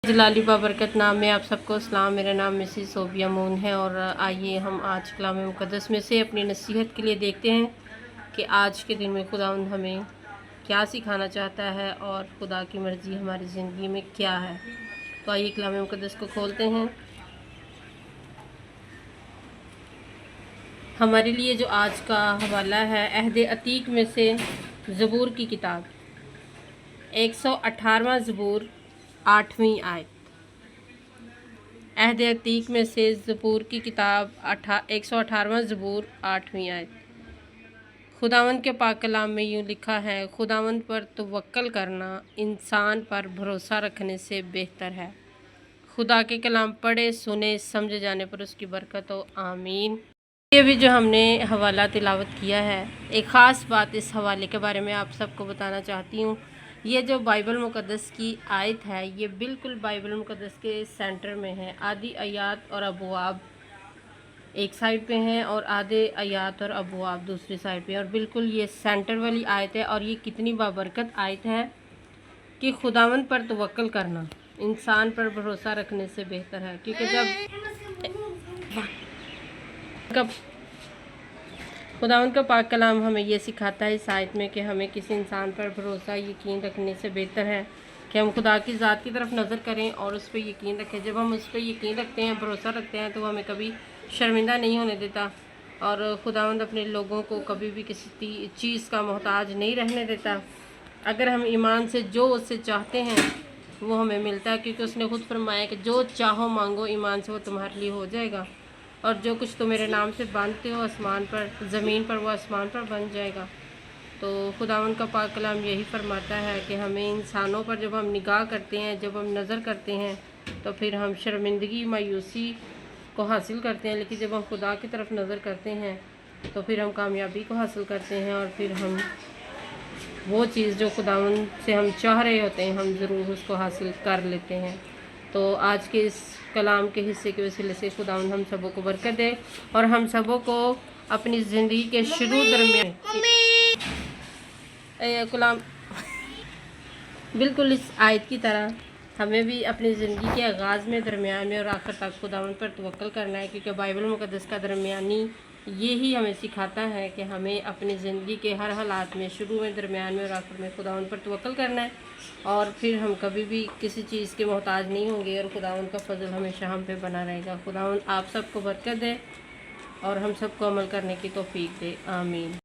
जलाली बाबरकत नाम में आप सबको सलाम। मेरा नाम मिसिस सोबिया मून है और आइए हम आज कलाम मुक़द्दस में से अपनी नसीहत के लिए देखते हैं कि आज के दिन में खुदावंद हमें क्या सिखाना चाहता है और खुदा की मर्ज़ी हमारी ज़िंदगी में क्या है। तो आइए कलाम मुक़द्दस को खोलते हैं। हमारे लिए जो आज का हवाला है अहद अतीक में से ज़बूर की किताब 118वां ज़बूर 8वीं आयत। अहद अतीक में से ज़बूर की किताब 118वां ज़बूर 8वीं आयत। खुदावंद के पाक कलाम में यूँ लिखा है, खुदावंद पर तवक्कल करना इंसान पर भरोसा रखने से बेहतर है। खुदा के कलाम पढ़े सुने समझे जाने पर उसकी बरकत हो, आमीन। ये भी जो हमने हवाला तिलावत किया है, एक ख़ास बात इस हवाले के बारे में आप सबको बताना चाहती हूँ। ये जो बाइबल मुक़द्दस की आयत है ये बिल्कुल बाइबल मुक़द्दस के सेंटर में है। आधी आयात और अबवाब एक साइड पे हैं और आधे आयात और अबवाब दूसरी साइड पे, और बिल्कुल ये सेंटर वाली आयत है। और ये कितनी बाबरकत आयत है कि खुदावंद पर तवक्कल करना इंसान पर भरोसा रखने से बेहतर है। क्योंकि जब खुदावंद का पाक कलाम हमें ये सिखाता है इस आयत में कि हमें किसी इंसान पर भरोसा यकीन रखने से बेहतर है कि हम खुदा की ज़ात की तरफ नज़र करें और उस पर यकीन रखें। जब हम उस पर यकीन रखते हैं, भरोसा रखते हैं, तो वो हमें कभी शर्मिंदा नहीं होने देता और खुदावंद अपने लोगों को कभी भी किसी चीज़ का मोहताज नहीं रहने देता। अगर हम ईमान से जो उससे चाहते हैं वो हमें मिलता है, क्योंकि उसने खुद फरमाया कि जो चाहो मांगो ईमान से वो तुम्हारे लिए हो जाएगा, और जो कुछ तुम मेरे नाम से बांधते हो आसमान पर ज़मीन पर वो आसमान पर बन जाएगा। तो खुदावंद का पाक कलाम यही फरमाता है कि हमें इंसानों पर जब हम निगाह करते हैं, जब हम नज़र करते हैं, तो फिर हम शर्मिंदगी मायूसी को हासिल करते हैं। लेकिन जब हम खुदा की तरफ नज़र करते हैं तो फिर हम कामयाबी को हासिल करते हैं और फिर हम वो चीज़ जो खुदावंद से हम चाह रहे होते हैं हम ज़रूर उसको हासिल कर लेते हैं। तो आज के इस कलाम के हिस्से के वसीले से खुदावंद हम सबों को बरकत दे और हम सबों को अपनी ज़िंदगी के शुरू दरमियान कलाम बिल्कुल इस आयत की तरह हमें भी अपनी ज़िंदगी के आगाज़ में, दरमियान में और आखिर तक खुदावंद पर तवक्कल करना है। क्योंकि बाइबल मुक़द्दस का दरमियानी यही हमें सिखाता है कि हमें अपनी ज़िंदगी के हर हालात में, शुरू में, दरमियान में और आखिर में खुदावंद पर तवक्कल करना है, और फिर हम कभी भी किसी चीज़ के मोहताज नहीं होंगे और खुदावंद का फजल हमेशा हम पे बना रहेगा। खुदावंद आप सबको बरकत दे और हम सबको अमल करने की तौफीक दे, आमीन।